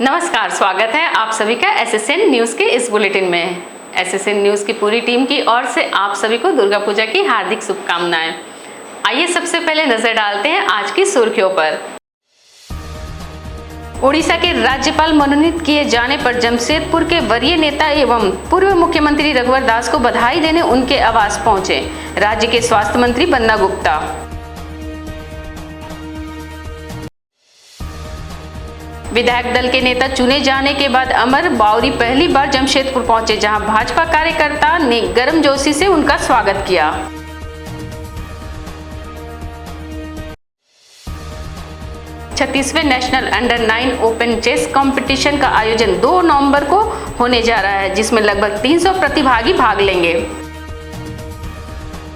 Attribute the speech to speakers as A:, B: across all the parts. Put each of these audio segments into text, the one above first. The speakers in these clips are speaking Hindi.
A: नमस्कार, स्वागत है आप सभी का एसएसएन न्यूज़ के इस बुलेटिन में। एसएसएन न्यूज़ की पूरी टीम की ओर से आप सभी को दुर्गा पूजा की हार्दिक शुभकामनाएं। आइए सबसे पहले नजर डालते हैं आज की सुर्खियों पर। ओडिशा के राज्यपाल मनोनीत किए जाने पर जमशेदपुर के वरीय नेता एवं पूर्व मुख्यमंत्री रघुवर दास को बधाई देने उनके आवास पहुंचे राज्य के स्वास्थ्य मंत्री बन्ना गुप्ता। विधायक दल के नेता चुने जाने के बाद अमर बावरी पहली बार जमशेदपुर पहुंचे, जहां भाजपा कार्यकर्ता ने गर्मजोशी से उनका स्वागत किया। छत्तीसवें national under 9 open chess competition का आयोजन 2 नवंबर को होने जा रहा है, जिसमें लगभग 300 प्रतिभागी भाग लेंगे।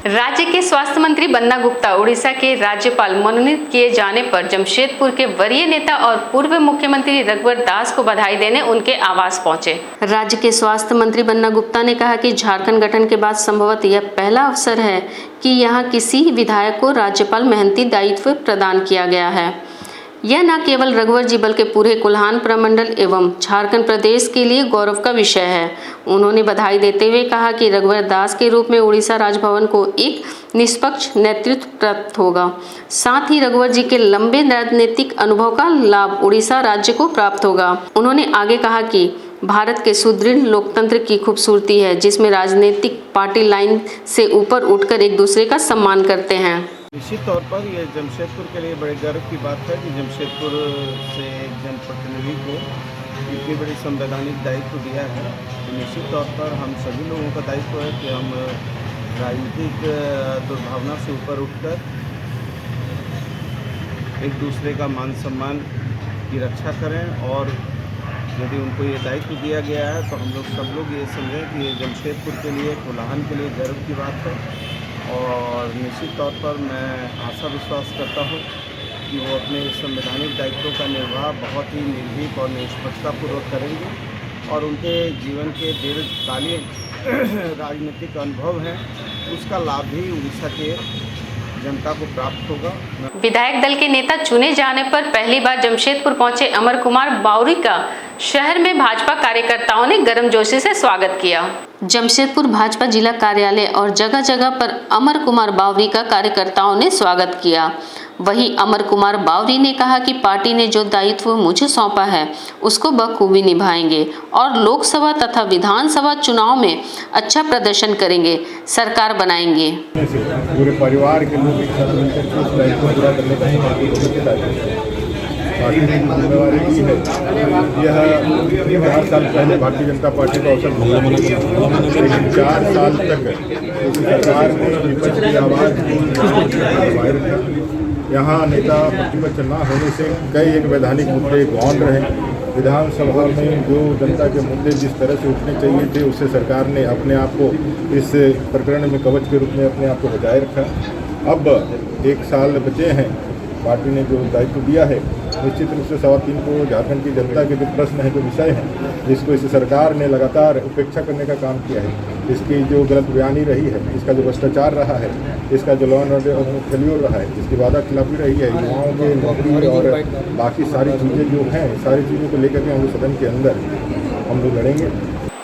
A: राज्य के स्वास्थ्य मंत्री बन्ना गुप्ता उड़ीसा के राज्यपाल मनोनीत किए जाने पर जमशेदपुर के वरीय नेता और पूर्व मुख्यमंत्री रघुवर दास को बधाई देने उनके आवास पहुंचे। राज्य के स्वास्थ्य मंत्री बन्ना गुप्ता ने कहा कि झारखंड गठन के बाद संभवतः यह पहला अवसर है कि यहां किसी विधायक को राज्यपाल मेहनती दायित्व प्रदान किया गया है। यह न केवल रघुवर जी बल्कि पूरे कोल्हान प्रमंडल एवं झारखंड प्रदेश के लिए गौरव का विषय है। उन्होंने बधाई देते हुए कहा कि रघुवर दास के रूप में उड़ीसा राजभवन को एक निष्पक्ष नेतृत्व प्राप्त होगा। साथ ही रघुवर जी के लंबे राजनीतिक अनुभव का लाभ उड़ीसा राज्य को प्राप्त होगा। उन्होंने आगे कहा कि भारत के सुदृढ़ लोकतंत्र की खूबसूरती है, जिसमें राजनीतिक पार्टी लाइन से ऊपर उठकर एक दूसरे का सम्मान करते हैं।
B: निश्चित तौर पर यह जमशेदपुर के लिए बड़े गर्व की बात है कि जमशेदपुर से एक जनप्रतिनिधि को इतनी बड़ी संवैधानिक दायित्व दिया है। तो निश्चित तौर पर हम सभी लोगों का दायित्व है कि हम राजनीतिक दुर्भावना से ऊपर उठकर एक दूसरे का मान सम्मान की रक्षा करें, और यदि उनको ये दायित्व दिया गया है तो हम लोग सब लोग ये समझें कि ये जमशेदपुर के लिए, कोल्हान के लिए गर्व की बात है। और निश्चित तौर पर मैं आशा विश्वास करता हूँ कि वो अपने संवैधानिक दायित्वों का निर्वाह बहुत ही निर्भीक और निष्पक्षतापूर्वक करेंगे, और उनके जीवन के दीर्घकालीन राजनीतिक अनुभव हैं उसका लाभ भी उड़ीसा के जनता को प्राप्त होगा।
A: विधायक दल के नेता चुने जाने पर पहली बार जमशेदपुर पहुंचे अमर कुमार बावरी का शहर में भाजपा कार्यकर्ताओं ने गर्मजोशी से स्वागत किया। जमशेदपुर भाजपा जिला कार्यालय और जगह जगह पर अमर कुमार बावरी का कार्यकर्ताओं ने स्वागत किया। वहीं अमर कुमार बावरी ने कहा कि पार्टी ने जो दायित्व मुझे सौंपा है उसको बखूबी निभाएंगे और लोकसभा तथा विधानसभा चुनाव में अच्छा प्रदर्शन करेंगे, सरकार बनाएंगे।
C: पूरे परिवार के लोग एक साथ मिलकर उस दायित्व पूरा करने का पार्टी ने जिम्मेवारी की है। यह 4 साल पहले भारतीय जनता पार्टी का अवसर मिला, लेकिन 4 साल तक सरकार ने विपक्ष की आवाज़ वायरल रखी। यहाँ नेता प्रतिपक्ष न होने से कई एक वैधानिक मुद्दे गौण रहे। विधानसभा में जो जनता के मुद्दे जिस तरह से उठने चाहिए थे, उससे सरकार ने अपने आप को इस प्रकरण में कवच के रूप में अपने आप को बचाए रखा। अब 1 साल बचे हैं, पार्टी ने जो दायित्व दिया है, निश्चित रूप से 3.25 को झारखंड की जनता के जो प्रश्न है, जो विषय हैं, जिसको इस सरकार ने लगातार उपेक्षा करने का काम किया है, इसकी जो गलत बयानी रही है, इसका जो भ्रष्टाचार रहा है, इसका जो लॉ एंड ऑर्डर फेल्योर रहा है, इसकी वादा खिलाफी रही है, युवाओं के नौकरी और बाकी सारी चीज़ें जो हैं, सारी चीज़ों को लेकर के हम सदन के अंदर हम लोग लड़ेंगे।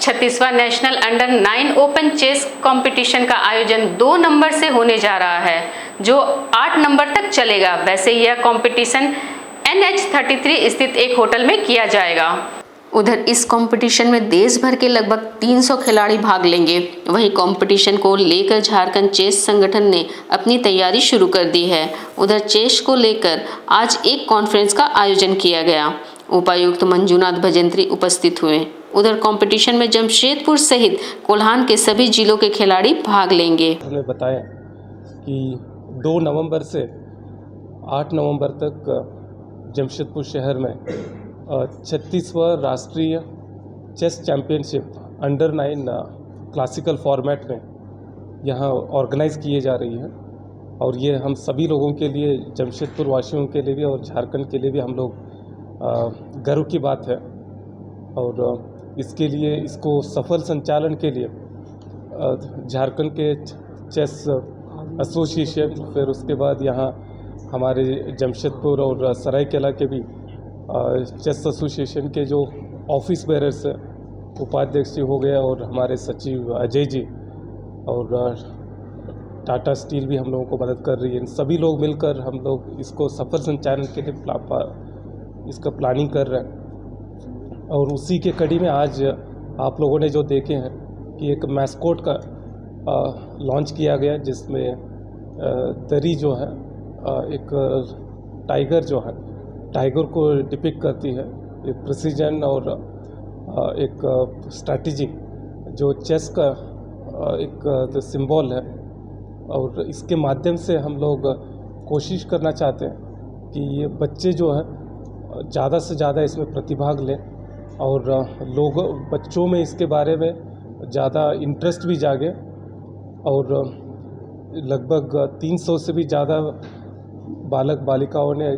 A: 36वां national under 9 open chess competition का आयोजन 2 नवंबर से होने जा रहा है, जो 8 नवंबर तक चलेगा। वैसे यह कंपटीशन NH33 स्थित एक होटल में किया जाएगा। उधर इस कंपटीशन में देश भर के लगभग 300 खिलाड़ी भाग लेंगे। वहीं कंपटीशन को लेकर झारखंड चेस संगठन ने अपनी तैयारी शुरू कर दी है। उधर चेस को लेकर आज एक कॉन्फ्रेंस का आयोजन किया गया। उपायुक्त मंजूनाथ भजंत्री उपस्थित हुए। उधर कंपटीशन में जमशेदपुर सहित कोल्हान के सभी जिलों के खिलाड़ी भाग लेंगे।
D: उन्होंने बताया कि 2 नवंबर से 8 नवंबर तक जमशेदपुर शहर में 36वां राष्ट्रीय chess championship under 9 classical format में यहाँ ऑर्गेनाइज़ किए जा रही है, और ये हम सभी लोगों के लिए, जमशेदपुर वासियों के लिए भी और झारखंड के लिए भी हम लोग गर्व की बात है। और इसके लिए, इसको सफल संचालन के लिए झारखंड के चेस एसोसिएशन, फिर उसके बाद यहाँ हमारे जमशेदपुर और सरायकेला के भी चेस एसोसिएशन के जो ऑफिस बेरर्स हैं, उपाध्यक्ष जी हो गए और हमारे सचिव अजय जी और टाटा स्टील भी हम लोगों को मदद कर रही है। इन सभी लोग मिलकर हम लोग इसको सफल संचालन के लिए इसका प्लानिंग कर रहे हैं। और उसी के कड़ी में आज आप लोगों ने जो देखे हैं कि एक मैस्कोट का लॉन्च किया गया, जिसमें दरी जो है एक टाइगर जो है, टाइगर को डिपिक्ट करती है, एक प्रिसीजन और एक स्ट्रैटेजी जो चेस का एक सिंबल है। और इसके माध्यम से हम लोग कोशिश करना चाहते हैं कि ये बच्चे जो है ज़्यादा से ज़्यादा इसमें प्रतिभाग लें और बच्चों में इसके बारे में ज़्यादा इंटरेस्ट भी जागे। और लगभग 300 से भी ज़्यादा बालक बालिकाओं ने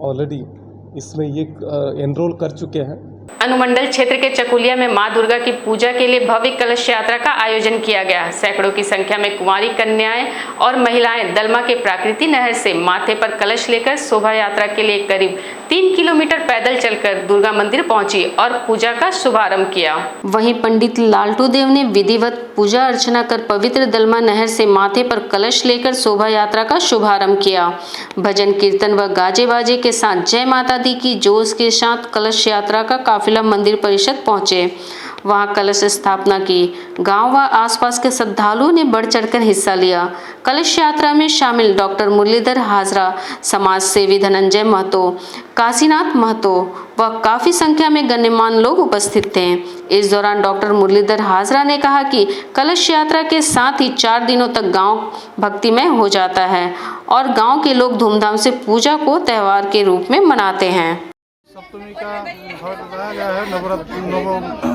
D: ऑलरेडी इसमें ये एनरोल कर चुके हैं।
A: अनुमंडल क्षेत्र के चकुलिया में मां दुर्गा की पूजा के लिए भव्य कलश यात्रा का आयोजन किया गया। सैकड़ों की संख्या में कुंवारी कन्याएं और महिलाएं दलमा के प्राकृतिक नहर से माथे पर कलश लेकर शोभा यात्रा के लिए करीब 3 किलोमीटर पैदल चलकर दुर्गा मंदिर पहुंची और पूजा का शुभारंभ किया। वहीं पंडित लालटू देव ने विधिवत पूजा अर्चना कर पवित्र दलमा नहर से माथे पर कलश लेकर शोभा यात्रा का शुभारंभ किया। भजन कीर्तन व गाजे बाजे के साथ जय माता दी की जोश के साथ कलश यात्रा का काफिला मंदिर परिषद पहुंचे। वहां कलश स्थापना की। गांव व आसपास के श्रद्धालुओं ने बढ़ चढ़कर हिस्सा लिया। कलश यात्रा में शामिल डॉक्टर मुरलीधर हाजरा, समाज सेवी धनंजय महतो, काशीनाथ महतो व काफी संख्या में गण्यमान्य लोग उपस्थित थे। इस दौरान डॉक्टर मुरलीधर हाजरा ने कहा कि कलश यात्रा के साथ ही 4 दिनों तक गांव भक्तिमय हो जाता है और गांव के लोग धूमधाम से पूजा को त्योहार के रूप में मनाते हैं।
B: सप्तमी का घट लाया गया है, नव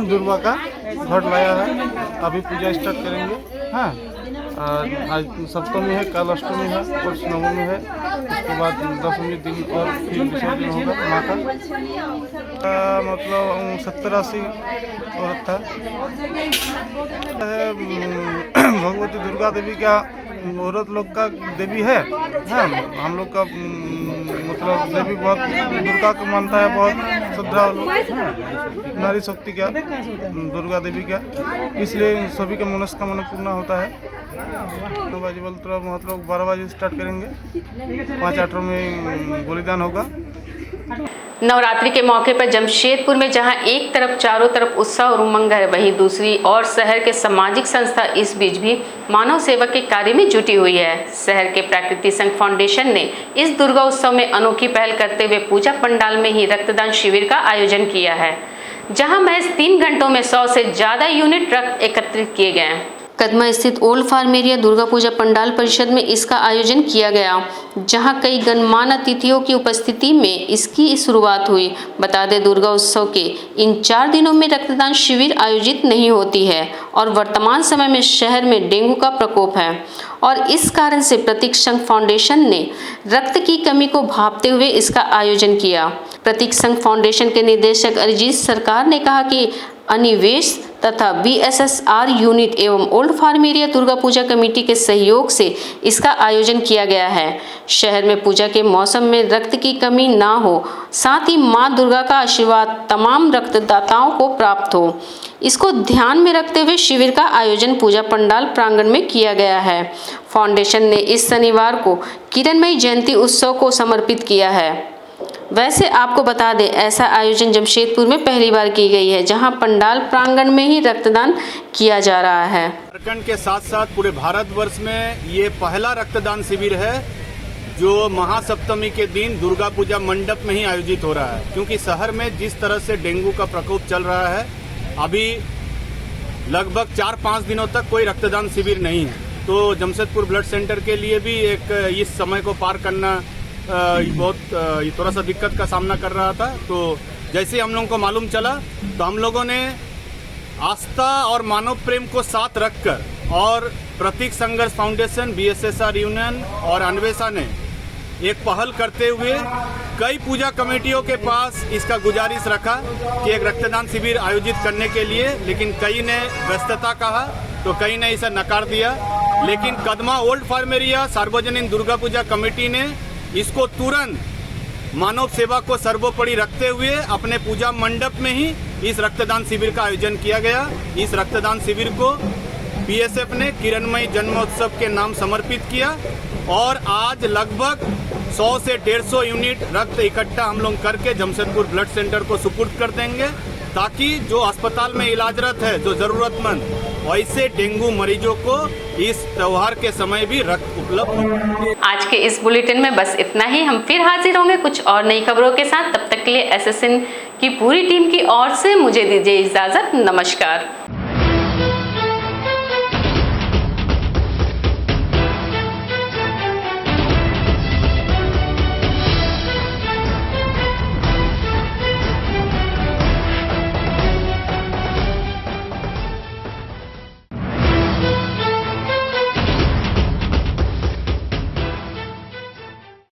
B: दुर्गा का घट लाया है। अभी पूजा स्टार्ट करेंगे। हाँ, आज सप्तमी है, कल अष्टमी है, कुछ नवमी है, उसके बाद 10वीं दिन और फिर विसर्जन होगा माँ का। मतलब 70-80 औरत था। भगवती दुर्गा देवी का औरत लोग का देवी है। हाँ, हम लोग का मतलब देवी बहुत दुर्गा को मानता है, बहुत श्रद्धा नारी शक्ति का दुर्गा देवी का, इसलिए सभी का मनोकामना पूर्ण होता है। 9 बजे मतलब 12 बजे स्टार्ट करेंगे। 5-8 में बलिदान होगा।
A: नवरात्रि के मौके पर जमशेदपुर में जहां एक तरफ चारों तरफ उत्साह और उमंग है, वहीं दूसरी ओर शहर के सामाजिक संस्था इस बीच भी मानव सेवा के कार्य में जुटी हुई है। शहर के प्राकृतिक संघ फाउंडेशन ने इस दुर्गा उत्सव में अनोखी पहल करते हुए पूजा पंडाल में ही रक्तदान शिविर का आयोजन किया है, जहां महज 3 घंटों में 100 से ज्यादा यूनिट रक्त एकत्रित किए गए। कदमा स्थित old farm area Durga Puja pandal परिषद में इसका आयोजन किया गया, जहां कई गणमान्य अतिथियों की उपस्थिति में इसकी शुरुआत हुई। बता दें, दुर्गा उत्सव के इन 4 दिनों में रक्तदान शिविर आयोजित नहीं होती है और वर्तमान समय में शहर में डेंगू का प्रकोप है और इस कारण से प्रतीक संघ फाउंडेशन ने रक्त की कमी को भांपते हुए इसका आयोजन किया। प्रतीक संघ फाउंडेशन के निदेशक अरिजीत सरकार ने कहा कि अनिवेश तथा BSSR यूनिट एवं old farm area Durga Puja committee के सहयोग से इसका आयोजन किया गया है। शहर में पूजा के मौसम में रक्त की कमी ना हो, साथ ही मां दुर्गा का आशीर्वाद तमाम रक्तदाताओं को प्राप्त हो, इसको ध्यान में रखते हुए शिविर का आयोजन पूजा पंडाल प्रांगण में किया गया है। फाउंडेशन ने इस शनिवार को किरणमयी जयंती उत्सव को समर्पित किया है। वैसे आपको बता दें, ऐसा आयोजन जमशेदपुर में पहली बार की गई है, जहां पंडाल प्रांगण में ही रक्तदान किया जा रहा है।
E: झारखंड के साथ साथ पूरे भारतवर्ष में ये पहला रक्तदान शिविर है जो महासप्तमी के दिन दुर्गा पूजा मंडप में ही आयोजित हो रहा है, क्योंकि शहर में जिस तरह से डेंगू का प्रकोप चल रहा है, अभी लगभग 4-5 दिनों तक कोई रक्तदान शिविर नहीं है। तो जमशेदपुर ब्लड सेंटर के लिए भी एक इस समय को पार करना बहुत थोड़ा सा दिक्कत का सामना कर रहा था। तो जैसे हम लोगों को मालूम चला, तो हम लोगों ने आस्था और मानव प्रेम को साथ रखकर और प्रतीक संघर्ष फाउंडेशन, BSSR यूनियन और अन्वेषा ने एक पहल करते हुए कई पूजा कमेटियों के पास इसका गुजारिश रखा कि एक रक्तदान शिविर आयोजित करने के लिए, लेकिन कई ने व्यस्तता कहा तो कई ने इसे नकार दिया। लेकिन कदमा ओल्ड फार्म एरिया सार्वजनिक दुर्गा पूजा कमेटी ने इसको तुरंत मानव सेवा को सर्वोपरि रखते हुए अपने पूजा मंडप में ही इस रक्तदान शिविर का आयोजन किया गया। इस रक्तदान शिविर को बीएसएफ ने किरणमयी जन्मोत्सव के नाम समर्पित किया और आज लगभग 100 से 150 यूनिट रक्त इकट्ठा हम लोग करके जमशेदपुर ब्लड सेंटर को सुपुर्द कर देंगे, ताकि जो अस्पताल में इलाजरत है, जो जरूरतमंद, वैसे डेंगू मरीजों को इस त्योहार के समय भी रक्त उपलब्ध हो।
A: आज के इस बुलेटिन में बस इतना ही। हम फिर हाजिर होंगे कुछ और नई खबरों के साथ। तब तक के लिए एसएसएन की पूरी टीम की ओर से मुझे दीजिए इजाजत। नमस्कार।